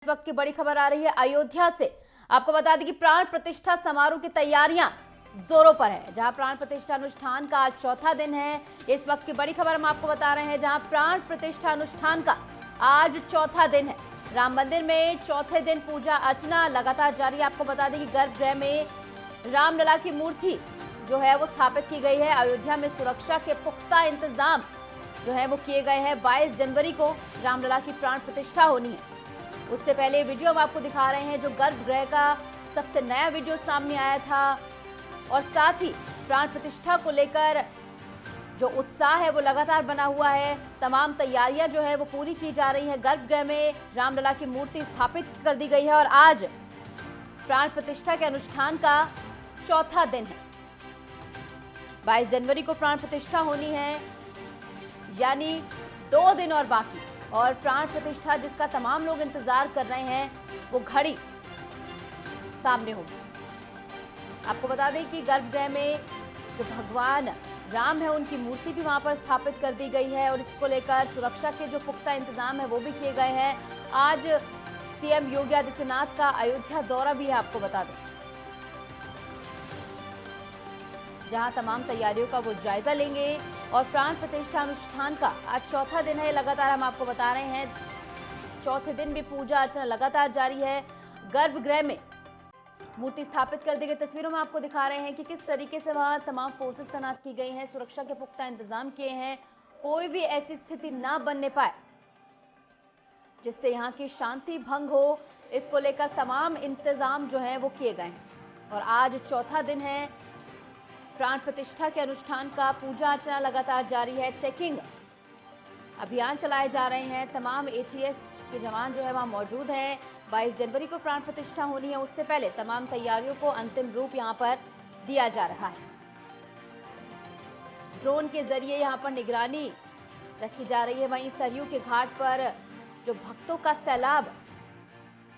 इस वक्त की बड़ी खबर आ रही है अयोध्या से। आपको बता दें कि प्राण प्रतिष्ठा समारोह की तैयारियां जोरों पर है। जहां प्राण प्रतिष्ठा अनुष्ठान का आज चौथा दिन है। इस वक्त की बड़ी खबर हम आपको बता रहे हैं, जहां प्राण प्रतिष्ठा अनुष्ठान का आज चौथा दिन है। राम मंदिर में चौथे दिन पूजा अर्चना लगातार जारी है। आपको बता दें कि गर्भगृह में रामलला की मूर्ति जो है वो स्थापित की गई है। अयोध्या में सुरक्षा के पुख्ता इंतजाम जो है वो किए गए हैं। 22 जनवरी को रामलला की प्राण प्रतिष्ठा होनी है। उससे पहले वीडियो हम आपको दिखा रहे हैं, जो गर्भगृह का सबसे नया वीडियो सामने आया था, और साथ ही प्राण प्रतिष्ठा को लेकर जो उत्साह है वो लगातार बना हुआ है। तमाम तैयारियां जो है वो पूरी की जा रही हैं। गर्भगृह में रामलला की मूर्ति स्थापित कर दी गई है और आज प्राण प्रतिष्ठा के अनुष्ठान का चौथा दिन है। 22 जनवरी को प्राण प्रतिष्ठा होनी है, यानी 2 दिन और बाकी। और प्राण प्रतिष्ठा जिसका तमाम लोग इंतजार कर रहे हैं, वो घड़ी सामने होगी। आपको बता दें कि गर्भगृह में जो भगवान राम है उनकी मूर्ति भी वहां पर स्थापित कर दी गई है और इसको लेकर सुरक्षा के जो पुख्ता इंतजाम है वो भी किए गए हैं। आज सीएम योगी आदित्यनाथ का अयोध्या दौरा भी है, आपको बता दें, जहां तमाम तैयारियों का वो जायजा लेंगे। और प्राण प्रतिष्ठा अनुष्ठान का आज चौथा दिन है। लगातार हम आपको बता रहे हैं, चौथे दिन भी पूजा अर्चना लगातार जारी है। गर्भगृह में मूर्ति स्थापित कर दी गई। तस्वीरों में आपको दिखा रहे हैं कि किस तरीके से वहां तमाम फोर्सेस तैनात की गई हैं, सुरक्षा के पुख्ता इंतजाम किए हैं। कोई भी ऐसी स्थिति ना बनने पाए जिससे यहाँ की शांति भंग हो, इसको लेकर तमाम इंतजाम जो है वो किए गए हैं। और आज चौथा दिन है प्राण प्रतिष्ठा के अनुष्ठान का। पूजा अर्चना लगातार जारी है। चेकिंग अभियान चलाए जा रहे हैं। तमाम एटीएस के जवान जो है वहां मौजूद हैं। 22 जनवरी को प्राण प्रतिष्ठा होनी है, उससे पहले तमाम तैयारियों को अंतिम रूप यहां पर दिया जा रहा है। ड्रोन के जरिए यहां पर निगरानी रखी जा रही है। वहीं सरयू के घाट पर जो भक्तों का सैलाब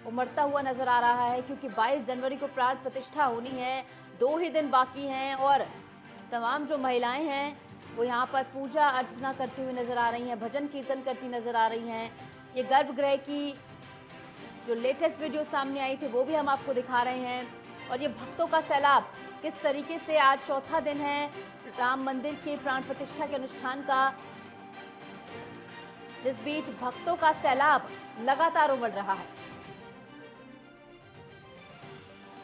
उमड़ता हुआ नजर आ रहा है, क्योंकि 22 जनवरी को प्राण प्रतिष्ठा होनी है। 2 ही दिन बाकी हैं और तमाम जो महिलाएं हैं वो यहाँ पर पूजा अर्चना करती हुई नजर आ रही हैं, भजन कीर्तन करती नजर आ रही हैं। ये गर्भगृह की जो लेटेस्ट वीडियो सामने आई थी वो भी हम आपको दिखा रहे हैं। और ये भक्तों का सैलाब किस तरीके से, आज चौथा दिन है राम मंदिर के प्राण प्रतिष्ठा के अनुष्ठान का, जिस बीच भक्तों का सैलाब लगातार उमड़ रहा है।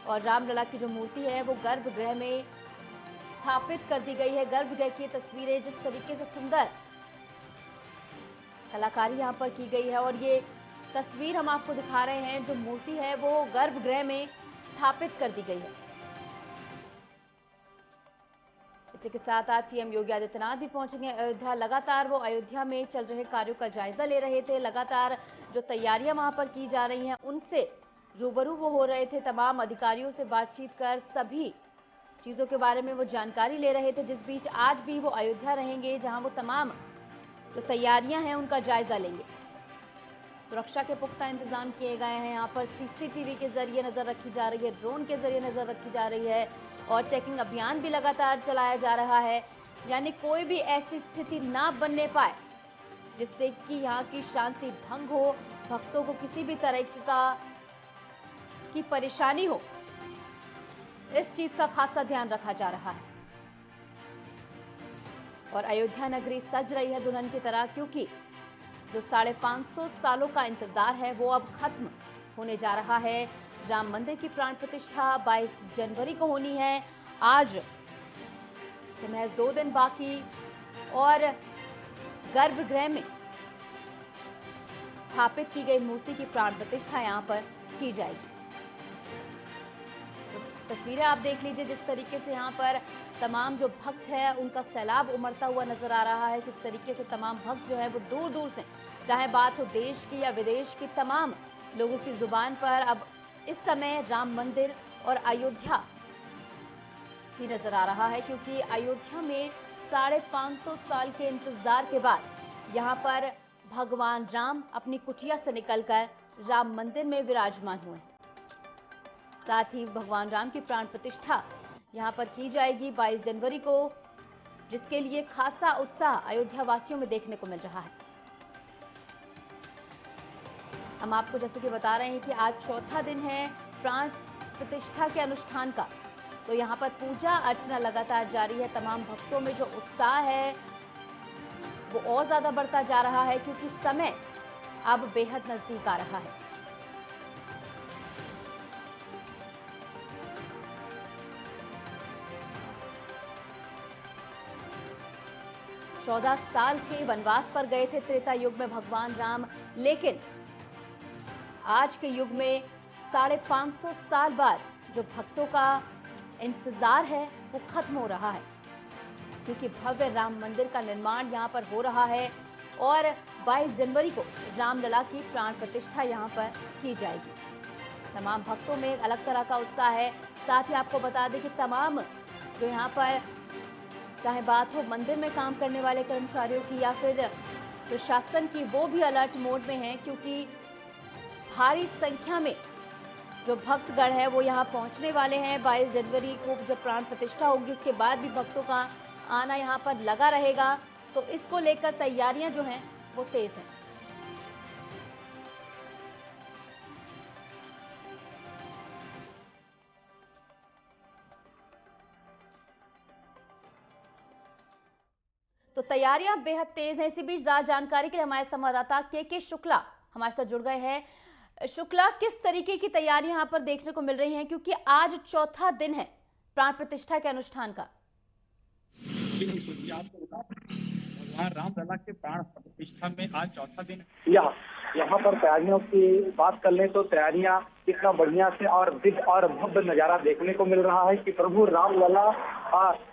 और रामलला की जो मूर्ति है वो गर्भगृह में स्थापित कर दी गई है। गर्भगृह की तस्वीरें जिस तरीके से सुंदर कलाकारी यहाँ पर की गई है, और ये तस्वीर हम आपको दिखा रहे हैं, जो मूर्ति है वो गर्भगृह में स्थापित कर दी गई है। इसी के साथ आज सीएम योगी आदित्यनाथ भी पहुंचेंगे अयोध्या। लगातार वो अयोध्या में चल रहे कार्यों का जायजा ले रहे थे। लगातार जो तैयारियां वहां पर की जा रही हैं उनसे रूबरू वो हो रहे थे। तमाम अधिकारियों से बातचीत कर सभी चीजों के बारे में वो जानकारी ले रहे थे। जिस बीच आज भी वो अयोध्या रहेंगे, जहां वो तमाम जो तैयारियां हैं उनका जायजा लेंगे। सुरक्षा के पुख्ता इंतजाम किए गए हैं। यहाँ पर सीसीटीवी के जरिए नजर रखी जा रही है, ड्रोन के जरिए नजर रखी जा रही है, और चेकिंग अभियान भी लगातार चलाया जा रहा है। यानी कोई भी ऐसी स्थिति ना बनने पाए जिससे कि यहाँ की शांति भंग हो, भक्तों को किसी भी तरह की परेशानी हो, इस चीज का खासा ध्यान रखा जा रहा है। और अयोध्या नगरी सज रही है दुल्हन की तरह, क्योंकि जो 550 सालों का इंतजार है वो अब खत्म होने जा रहा है। राम मंदिर की प्राण प्रतिष्ठा 22 जनवरी को होनी है। आज से महज 2 दिन बाकी, और गर्भगृह में स्थापित की गई मूर्ति की प्राण प्रतिष्ठा यहां पर की जाएगी। तो तस्वीरें आप देख लीजिए, जिस तरीके से यहाँ पर तमाम जो भक्त है उनका सैलाब उमड़ता हुआ नजर आ रहा है। किस तरीके से तमाम भक्त जो है वो दूर दूर से, चाहे बात हो देश की या विदेश की, तमाम लोगों की जुबान पर अब इस समय राम मंदिर और अयोध्या ही नजर आ रहा है, क्योंकि अयोध्या में 550 साल के इंतजार के बाद यहाँ पर भगवान राम अपनी कुटिया से निकलकर राम मंदिर में विराजमान हुए। साथ ही भगवान राम की प्राण प्रतिष्ठा यहाँ पर की जाएगी 22 जनवरी को, जिसके लिए खासा उत्साह अयोध्या वासियों में देखने को मिल रहा है। हम आपको जैसे कि बता रहे हैं कि आज चौथा दिन है प्राण प्रतिष्ठा के अनुष्ठान का, तो यहाँ पर पूजा अर्चना लगातार जारी है। तमाम भक्तों में जो उत्साह है वो और ज्यादा बढ़ता जा रहा है क्योंकि समय अब बेहद नजदीक आ रहा है। चौदह साल के वनवास पर गए थे त्रेता युग में भगवान राम, लेकिन आज के युग में 550 साल बाद जो भक्तों का इंतजार है वो खत्म हो रहा है, क्योंकि भव्य राम मंदिर का निर्माण यहाँ पर हो रहा है और 22 जनवरी को रामलला की प्राण प्रतिष्ठा यहाँ पर की जाएगी। तमाम भक्तों में एक अलग तरह का उत्साह है। साथ ही आपको बता दें कि तमाम जो यहाँ पर चाहे बात हो मंदिर में काम करने वाले कर्मचारियों की या फिर प्रशासन की, वो भी अलर्ट मोड में है, क्योंकि भारी संख्या में जो भक्तगण है वो यहाँ पहुंचने वाले हैं। 22 जनवरी को जब प्राण प्रतिष्ठा होगी उसके बाद भी भक्तों का आना यहाँ पर लगा रहेगा, तो इसको लेकर तैयारियां जो हैं वो तेज हैं। तो तैयारियां बेहद तेज हैं। इसी बीच ज्यादा जानकारी के लिए हमारे संवाददाता के शुक्ला हमारे साथ जुड़ गए हैं। शुक्ला, किस तरीके की तैयारियां यहाँ पर देखने को मिल रही हैं, क्योंकि आज चौथा दिन है प्राण प्रतिष्ठा के अनुष्ठान का? भगवान रामलला के प्राण प्रतिष्ठा में आज चौथा दिन यहाँ पर तैयारियों की बात कर लें तो तैयारियां इतना बढ़िया से और दिव्य और भव्य नजारा देखने को मिल रहा है कि प्रभु रामलला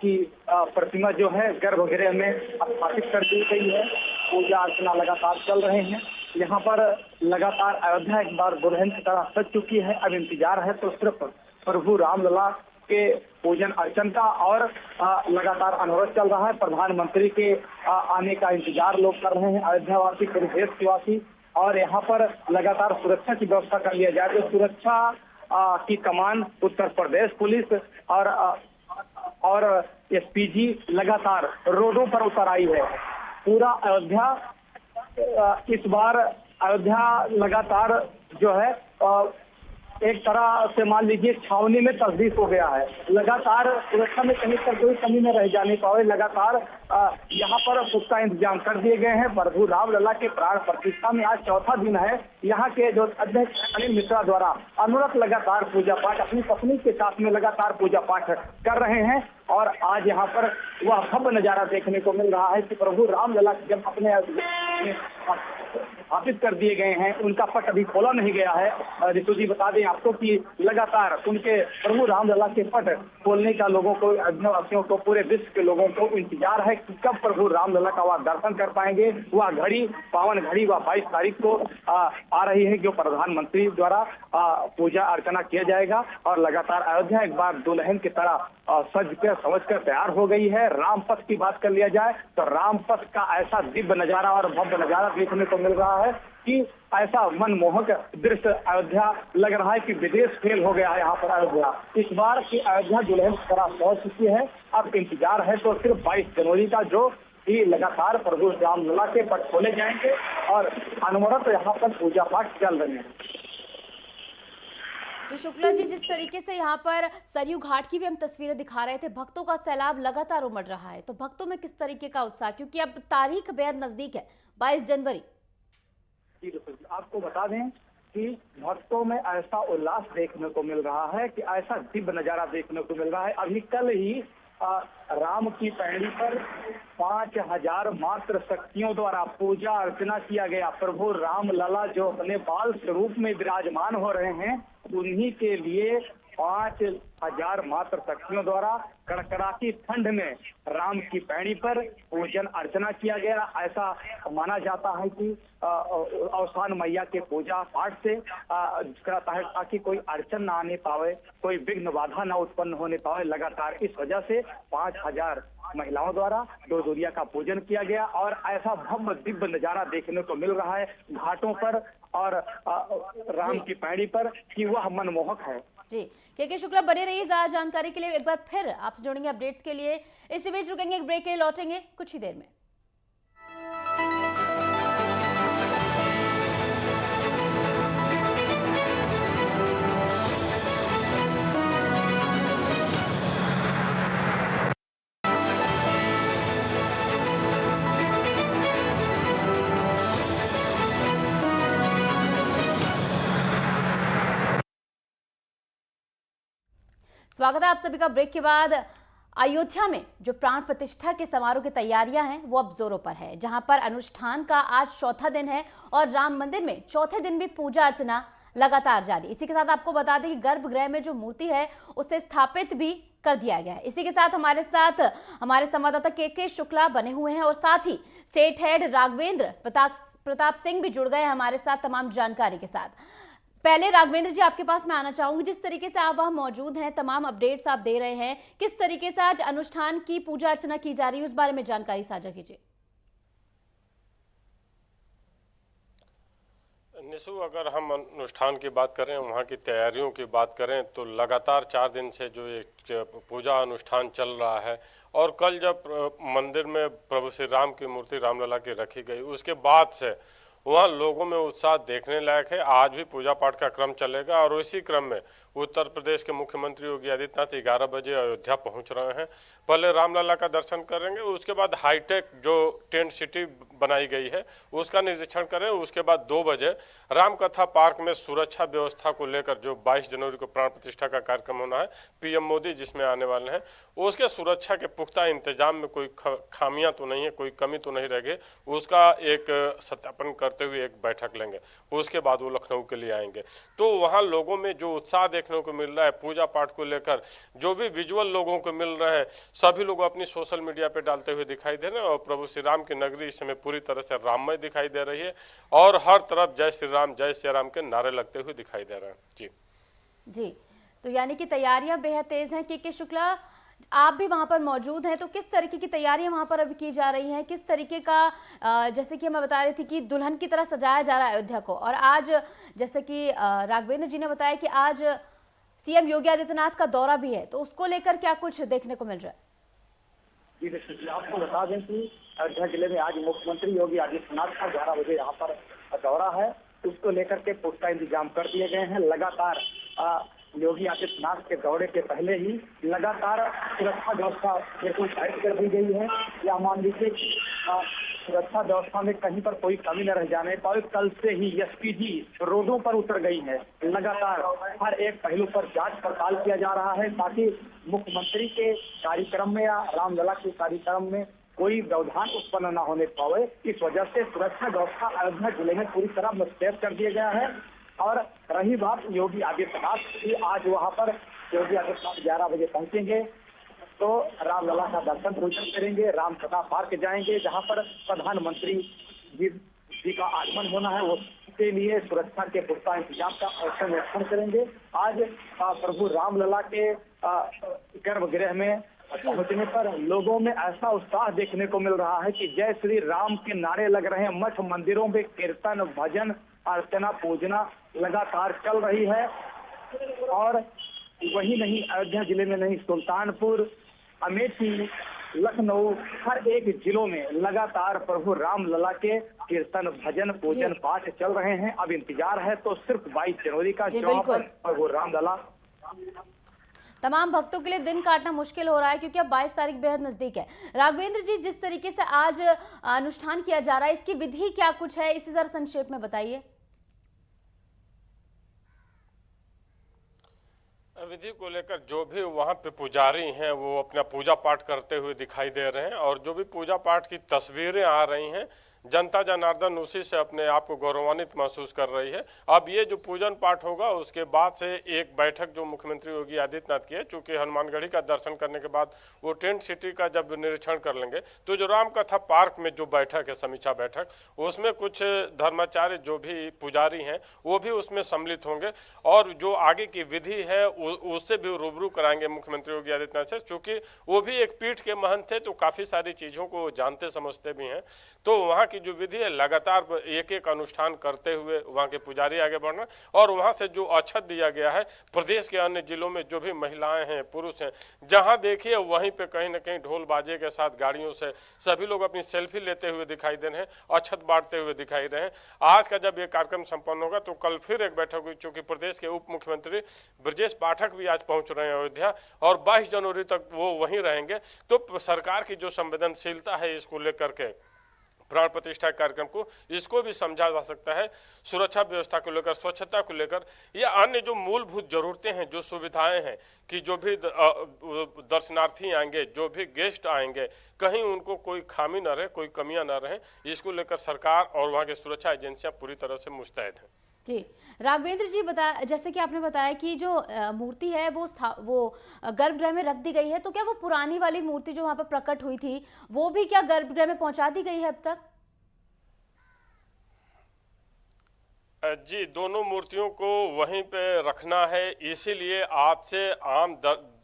की प्रतिमा जो है गर्भगृह में स्थापित कर दी गई है। पूजा अर्चना लगातार चल रहे हैं। यहाँ पर लगातार अयोध्या एक बार दुल्हन की तरह सज चुकी है। अब इंतजार है तो सिर्फ प्रभु रामलला के पूजन अर्चन का और लगातार अनुरोध चल रहा है। प्रधानमंत्री के आने का इंतजार लोग कर रहे हैं, अयोध्या वासी, पूरे देशवासी। और यहाँ पर लगातार सुरक्षा की व्यवस्था कर लिया जाए। तो सुरक्षा की कमान उत्तर प्रदेश पुलिस और एसपीजी लगातार रोडों पर उतर आई है। पूरा अयोध्या इस बार लगातार जो है एक तरह से मान लीजिए छावनी में तब्दील हो गया है। लगातार सुरक्षा में कहीं पर कोई कमी न रह जाने पाए, लगातार यहाँ पर पुख्ता इंतजाम कर दिए गए हैं। प्रभु रामलला के प्राण प्रतिष्ठा में आज चौथा दिन है। यहाँ के जो अध्यक्ष अनिल मिश्रा द्वारा अनुरत लगातार पूजा पाठ अपनी पत्नी के साथ में लगातार पूजा पाठ कर रहे हैं। और आज यहाँ पर वह भव्य नजारा देखने को मिल रहा है कि प्रभु रामलला जब अपने स्थापित कर दिए गए हैं, उनका पट अभी खोला नहीं गया है। ऋतु जी बता दें आपको कि लगातार उनके प्रभु रामलला के पट खोलने का लोगों को, अयोध्यावासियों को, पूरे विश्व के लोगों को इंतजार है कि कब प्रभु रामलला का वह दर्शन कर पाएंगे। वह घड़ी, पावन घड़ी वह 22 तारीख को आ रही है, जो प्रधानमंत्री द्वारा पूजा अर्चना किया जाएगा। और लगातार अयोध्या एक बार दुल्हन की तरह सज कर समझ कर तैयार हो गई है। राम पथ की बात कर लिया जाए तो राम पथ का ऐसा दिव्य नजारा और भव्य नजारा देखने को मिल रहा है कि ऐसा मनमोहक दृश्य अयोध्या लग रहा है कि विदेश फेल हो गया है यहाँ पर अयोध्या। इस बार की अयोध्या दुल्हन की तरह पहुंच चुकी है। अब इंतजार है तो सिर्फ 22 जनवरी का, जो कि लगातार प्रभु रामलला के पट खोले जाएंगे और अनवरत यहाँ पर पूजा पाठ चल रहे हैं। तो शुक्ला जी, जिस तरीके से यहाँ पर सरयू घाट की भी हम तस्वीरें दिखा रहे थे, भक्तों का सैलाब लगातार उमड़ रहा है, तो भक्तों में किस तरीके का उत्साह, क्योंकि अब तारीख बेहद नजदीक है 22 जनवरी। जी बिल्कुल, आपको बता दें कि भक्तों में ऐसा उल्लास देखने को मिल रहा है कि ऐसा दिव्य नजारा देखने को मिल रहा है। अभी कल ही राम की पैड़ी पर 5000 मात्र शक्तियों द्वारा पूजा अर्चना किया गया। प्रभु रामलला जो अपने बाल स्वरूप में विराजमान हो रहे हैं, उन्हीं के लिए 5000 मात्र शक्तियों द्वारा कड़कड़ाती ठंड में राम की पैड़ी पर पूजन अर्चना किया गया। ऐसा माना जाता है कि अवसान मैया के पूजा पाठ से करता है ताकि कोई अड़चन ना आने पावे, कोई विघ्न बाधा ना उत्पन्न होने पावे। लगातार इस वजह से 5000 महिलाओं द्वारा दो दूरिया का पूजन किया गया और ऐसा भव्य दिव्य नजारा देखने को मिल रहा है घाटों पर और राम की पैड़ी पर कि वह मनमोहक है। जी, के शुक्ला, बने रहिए ज्यादा जानकारी के लिए। एक बार फिर आपसे जुड़ेंगे अपडेट्स के लिए। इसी बीच रुकेंगे, एक ब्रेक के लिए, लौटेंगे कुछ ही देर में। स्वागत है आप सभी का ब्रेक के बाद। अयोध्या में जो प्राण प्रतिष्ठा के समारोह की तैयारियां हैं वो अब जोरों पर है, जहां पर अनुष्ठान का आज चौथा दिन है और राम मंदिर में चौथे दिन भी पूजा अर्चना लगातार जारी। इसी के साथ आपको बता दें कि गर्भगृह में जो मूर्ति है उसे स्थापित भी कर दिया गया है। इसी के साथ हमारे संवाददाता के शुक्ला बने हुए हैं और साथ ही स्टेट हेड राघवेंद्र प्रताप सिंह भी जुड़ गए हैं हमारे साथ तमाम जानकारी के साथ। पहले राघवेंद्र जी आपके पास मैं आना चाहूंगी, जिस तरीके से आप वहां मौजूद हैं, तमाम अपडेट्स आप दे रहे हैं, किस तरीके से आज अनुष्ठान की पूजा अर्चना की जा रही है उस बारे में जानकारी साझा कीजिए। निशु, अगर हम अनुष्ठान की बात करें, वहाँ की तैयारियों की बात करें तो लगातार 4 दिन से जो एक पूजा अनुष्ठान चल रहा है और कल जब मंदिर में प्रभु श्री राम की मूर्ति रामलला की रखी गई उसके बाद से वहाँ लोगों में उत्साह देखने लायक है। आज भी पूजा पाठ का क्रम चलेगा और इसी क्रम में उत्तर प्रदेश के मुख्यमंत्री योगी आदित्यनाथ 11 बजे अयोध्या पहुंच रहे हैं। पहले रामलला का दर्शन करेंगे, उसके बाद हाईटेक जो टेंट सिटी बनाई गई है उसका निरीक्षण करें। उसके बाद 2 बजे रामकथा पार्क में सुरक्षा व्यवस्था को लेकर जो 22 जनवरी को प्राण प्रतिष्ठा का कार्यक्रम होना है, पीएम मोदी जिसमें आने वाले हैं, उसके सुरक्षा के पुख्ता इंतजाम में कोई खामियां तो नहीं है, कोई कमी तो नहीं रहेगी, उसका एक सत्यापन करते हुए एक बैठक लेंगे। उसके बाद वो लखनऊ के लिए आएंगे। तो वहाँ लोगों में जो उत्साह देखने को मिल रहा है पूजा पाठ को लेकर, जो भी विजुअल लोगों को मिल रहे हैं, सभी लोग अपनी सोशल मीडिया पे डालते हुए दिखाई दे रहे हैं और प्रभु श्री राम की नगरी इस समय पूरी तरह से राममय दिखाई दे रही है और हर तरफ जय श्री राम के नारे लगते हुए दिखाई दे रहे हैं। जी, तो यानी कि तैयारियां बेहद तेज हैं। के शुक्ला, आप भी वहां पर मौजूद हैं, तो किस तरीके की तैयारियां वहां पर अभी की जा रही हैं? किस तरीके का, जैसे कि मैं बता रही थी कि दुल्हन की तरह सजाया जा रहा है अयोध्या को, और आज जैसे कि राघवेंद्र जी ने बताया कि आज सीएम योगी आदित्यनाथ का दौरा भी है, तो उसको लेकर क्या कुछ देखने को मिल रहा है? जी, आपको बता दें कि अयोध्या जिले में आज मुख्यमंत्री योगी आदित्यनाथ का 11 बजे यहाँ पर दौरा है। उसको लेकर के पुख्ता इंतजाम कर दिए गए हैं। लगातार योगी आदित्यनाथ के दौरे के पहले ही लगातार सुरक्षा व्यवस्था बिल्कुल टाइट कर दी गई है। या मान लीजिए सुरक्षा व्यवस्था में कहीं पर कोई कमी न रह जाने पाए। कल से ही एसपीजी रोडों पर उतर गई है। लगातार हर एक पहलू पर जांच पड़ताल किया जा रहा है ताकि मुख्यमंत्री के कार्यक्रम में या रामलला के कार्यक्रम में कोई व्यवधान उत्पन्न न होने पाए। इस वजह से सुरक्षा व्यवस्था अयोध्या जिले में पूरी तरह मुस्तैद कर दिया गया है। और रही बात योगी आदित्यनाथ की, आज वहां पर योगी आदित्यनाथ 11 बजे पहुंचेंगे तो रामलला का दर्शन पूजन करेंगे, रामकथा पार्क जाएंगे जहां पर प्रधानमंत्री जी का आगमन होना है। उसके लिए सुरक्षा के पुख्ता इंतजाम का अवसर निरीक्षण करेंगे। आज प्रभु रामलला के गर्भगृह में पहुंचने पर लोगों में ऐसा उत्साह देखने को मिल रहा है कि जय श्री राम के नारे लग रहे हैं। मठ मंदिरों में कीर्तन, भजन, अर्चना, पूजना लगातार चल रही है। और वही नहीं, अयोध्या जिले में नहीं, सुल्तानपुर, अमेठी, लखनऊ, हर एक जिलों में लगातार प्रभु रामलला के कीर्तन, भजन, पूजन, पाठ चल रहे हैं। अब इंतजार है तो सिर्फ 22 जनवरी का, जहाँ पर प्रभु रामलला। तमाम भक्तों के लिए दिन काटना मुश्किल हो रहा है क्योंकि अब 22 तारीख बेहद नजदीक है। राघवेंद्र जी, जिस तरीके से आज अनुष्ठान किया जा रहा है, इसकी विधि क्या कुछ है, इसे जरा संक्षेप में बताइए। विधि को लेकर जो भी वहाँ पे पुजारी हैं वो अपना पूजा पाठ करते हुए दिखाई दे रहे हैं और जो भी पूजा पाठ की तस्वीरें आ रही हैं, जनता जनार्दन उसी से अपने आप को गौरवान्वित महसूस कर रही है। अब ये जो पूजन पाठ होगा उसके बाद से एक बैठक जो मुख्यमंत्री योगी आदित्यनाथ की है, चूंकि हनुमानगढ़ी का दर्शन करने के बाद वो टेंट सिटी का जब निरीक्षण कर लेंगे तो जो रामकथा पार्क में जो बैठक है, समीक्षा बैठक, उसमें कुछ धर्माचार्य जो भी पुजारी हैं वो भी उसमें सम्मिलित होंगे और जो आगे की विधि है उससे भी रूबरू कराएंगे मुख्यमंत्री योगी आदित्यनाथ से। चूंकि वो भी एक पीठ के महंत थे तो काफी सारी चीजों को जानते समझते भी हैं। तो वहाँ जो विधि है लगातार एक एक अनुष्ठान करते हुए वहां के पुजारी आगे बढ़ना और वहां से जो अक्षत दिया गया है, प्रदेश के अन्य जिलों में जो भी महिलाएं हैं, पुरुष हैं, जहां देखिए वहीं पे कहीं ना कहीं ढोल बाजे के साथ गाड़ियों से सभी लोग अपनी सेल्फी लेते हुए दिखाई दे रहे हैं, अक्षत बांटते हुए दिखाई दे रहे हैं। आज का जब ये कार्यक्रम संपन्न होगा तो कल फिर एक बैठक हुई, चूंकि प्रदेश के उप मुख्यमंत्री ब्रजेश पाठक भी आज पहुंच रहे हैं अयोध्या और 22 जनवरी तक वो वहीं रहेंगे। तो सरकार की जो संवेदनशीलता है इसको लेकर के प्राण प्रतिष्ठा कार्यक्रम को, इसको भी समझा जा सकता है सुरक्षा व्यवस्था को लेकर, स्वच्छता को लेकर या अन्य जो मूलभूत जरूरतें हैं, जो सुविधाएं हैं कि जो भी दर्शनार्थी आएंगे, जो भी गेस्ट आएंगे, कहीं उनको कोई खामी न रहे, कोई कमियां न रहे, इसको लेकर सरकार और वहाँ की सुरक्षा एजेंसियां पूरी तरह से मुस्तैद हैं। जी, राघवेंद्र जी, जैसे कि आपने बताया कि जो मूर्ति है वो गर्भगृह में रख दी गई है, तो क्या वो पुरानी वाली मूर्ति जो वहां पर प्रकट हुई थी वो भी क्या गर्भगृह में पहुंचा दी गई है अब तक? जी, दोनों मूर्तियों को वहीं पे रखना है, इसीलिए आज से आम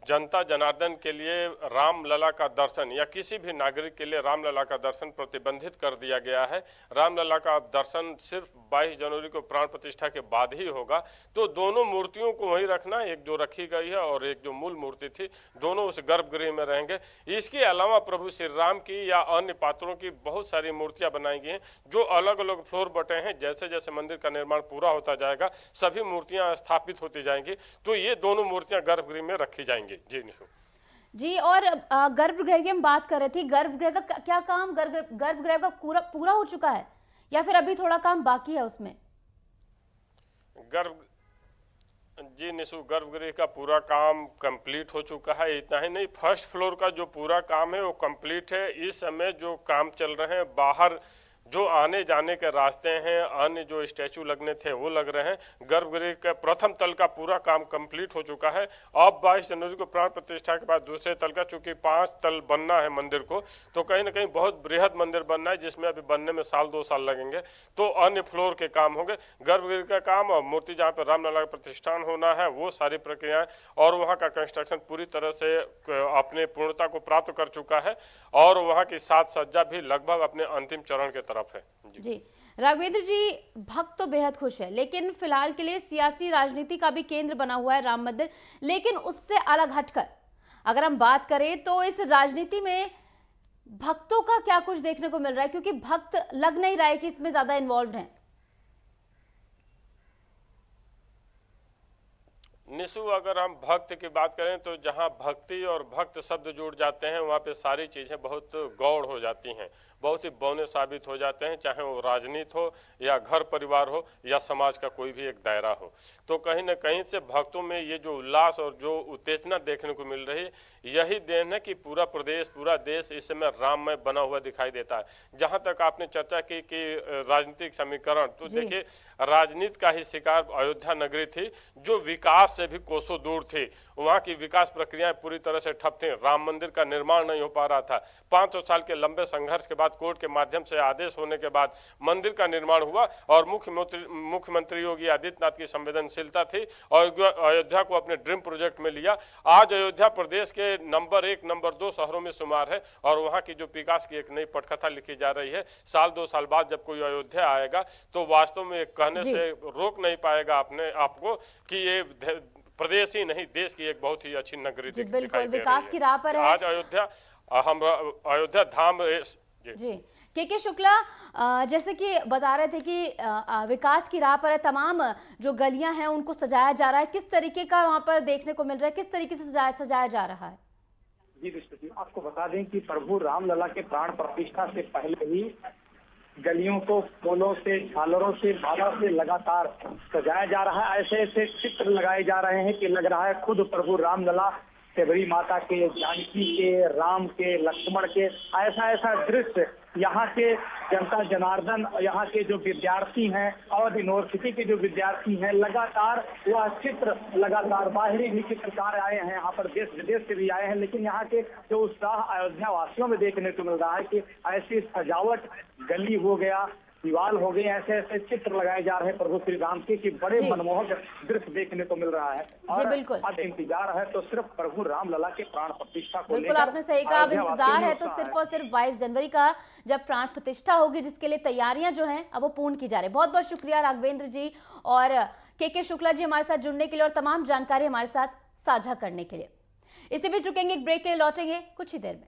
जनता जनार्दन के लिए रामलला का दर्शन या किसी भी नागरिक के लिए रामलला का दर्शन प्रतिबंधित कर दिया गया है। रामलला का दर्शन सिर्फ 22 जनवरी को प्राण प्रतिष्ठा के बाद ही होगा। तो दोनों मूर्तियों को वहीं रखना, एक जो रखी गई है और एक जो मूल मूर्ति थी, दोनों उस गर्भगृह में रहेंगे। इसके अलावा प्रभु श्री राम की या अन्य पात्रों की बहुत सारी मूर्तियां बनाई गई हैं जो अलग अलग फ्लोर बटे हैं। जैसे जैसे मंदिर का निर्माण पूरा होता जाएगा सभी मूर्तियां स्थापित होती जाएंगी, तो ये दोनों मूर्तियां गर्भगृह में रखी जाएंगी। जी निशु जी, और गर्भगृह की हम बात कर रहे थे, गर्भगृह का क्या काम, गर्भगृह का पूरा हो चुका है या फिर अभी थोड़ा काम बाकी है उसमें? जी निशु, गर्भगृह का पूरा काम कंप्लीट हो चुका है। इतना ही नहीं, फर्स्ट फ्लोर का जो पूरा काम है वो कंप्लीट है। इस समय जो काम चल रहे हैं, बाहर जो आने जाने के रास्ते हैं, अन्य जो स्टैचू लगने थे वो लग रहे हैं। गर्भगृह के प्रथम तल का पूरा काम कंप्लीट हो चुका है। अब 22 जनवरी को प्राण प्रतिष्ठा के बाद दूसरे तल का, चूंकि 5 तल बनना है मंदिर को, तो कहीं ना कहीं बहुत बृहद मंदिर बनना है जिसमें अभी बनने में 2 साल लगेंगे। तो अन्य फ्लोर के काम होंगे। गर्भगृह का काम और मूर्ति जहाँ पे रामलला का प्रतिष्ठान होना है वो सारी प्रक्रियाएं और वहाँ का कंस्ट्रक्शन पूरी तरह से अपने पूर्णता को प्राप्त कर चुका है और वहाँ की साज सज्जा भी लगभग अपने अंतिम चरण के तरफ है। जी, राघवेंद्र जी, भक्त तो बेहद खुश है, लेकिन फिलहाल के लिए सियासी राजनीति का भी केंद्र बना हुआ है राम मंदिर। लेकिन उससे अलग हटकर अगर हम बात करें तो इस राजनीति में भक्तों का क्या कुछ देखने को मिल रहा है, क्योंकि भक्त लग नहीं रहा है कि इसमें ज्यादा इन्वॉल्व हैं। निशु, अगर हम भक्त की बात करें तो जहां भक्ति और भक्त शब्द जुड़ जाते हैं वहां पे सारी चीजें बहुत गौड़ हो जाती हैं, बहुत ही बौने साबित हो जाते हैं, चाहे वो राजनीति हो या घर परिवार हो या समाज का कोई भी एक दायरा हो। तो कहीं ना कहीं से भक्तों में ये जो उल्लास और जो उत्तेजना देखने को मिल रही है, यही देन है कि पूरा प्रदेश, पूरा देश इस समय राममय बना हुआ दिखाई देता है। जहां तक आपने चर्चा की कि राजनीतिक समीकरण, तो देखिए राजनीति का ही शिकार अयोध्या नगरी थी जो विकास से भी कोसों दूर थी। वहां की विकास प्रक्रियाएं पूरी तरह से ठप थी। राम मंदिर का निर्माण नहीं हो पा रहा था। 500 साल के लंबे संघर्ष के बाद कोर्ट के माध्यम से आदेश होने के बाद मंदिर का निर्माण हुआ और मुख्यमंत्री योगी आदित्यनाथ की संवेदनशीलता थी और अयोध्या को अपने ड्रीम प्रोजेक्ट में लिया। आज अयोध्या प्रदेश के नंबर 1, नंबर 2 शहरों में शुमार है और वहां की जो विकास की एक नई पटकथा लिखी जा रही है। 2 साल बाद जब कोई अयोध्या आएगा तो वास्तव में कहने से रोक नहीं पाएगा अपने आपको कि ये प्रदेश ही नहीं, देश की एक बहुत ही अच्छी नगरी दिखाई दे विकास की राह पर है आज अयोध्या। हम अयोध्या धाम जी के शुक्ला, जैसे कि बता रहे थे कि विकास की राह पर है, तमाम जो गलियां हैं उनको सजाया जा रहा है। किस तरीके का वहां पर देखने को मिल रहा है, किस तरीके से सजाया जा रहा है? जी, आपको बता दें कि प्रभु रामलला के प्राण प्रतिष्ठा से पहले ही गलियों को फूलों से, झालरों से, माला से लगातार सजाया जा रहा है। ऐसे ऐसे चित्र लगाए जा रहे हैं कि लग रहा है खुद प्रभु रामलला शबरी माता के, जानकी के, राम के, लक्ष्मण के, ऐसा ऐसा दृश्य यहाँ के जनता जनार्दन, यहाँ के जो विद्यार्थी हैं और यूनिवर्सिटी के जो विद्यार्थी हैं, लगातार वह चित्र लगातार बाहरी भी चित्रकार आए हैं, यहाँ पर देश विदेश से भी आए हैं। लेकिन यहाँ के जो उत्साह अयोध्या वासियों में देखने को मिल रहा है कि ऐसी सजावट, गली हो गया, दीवार हो गई, ऐसे ऐसे चित्र लगाए जा रहे हैं प्रभु श्री राम के कि बड़े मनमोहक दृश्य देखने को मिल रहा है। और अब इंतजार है तो सिर्फ प्रभु रामलला के प्राण प्रतिष्ठा को। बिल्कुल, आपने सही कहा। अब इंतजार है तो सिर्फ और सिर्फ 22 जनवरी का, जब प्राण प्रतिष्ठा होगी, जिसके लिए तैयारियां जो हैं अब वो पूर्ण की जा रही है। बहुत बहुत शुक्रिया राघवेंद्र जी और के शुक्ला जी हमारे साथ जुड़ने के लिए और तमाम जानकारी हमारे साथ साझा करने के लिए। इसी बीच रुकेंगे एक ब्रेक के लिए, लौटेंगे कुछ ही देर में।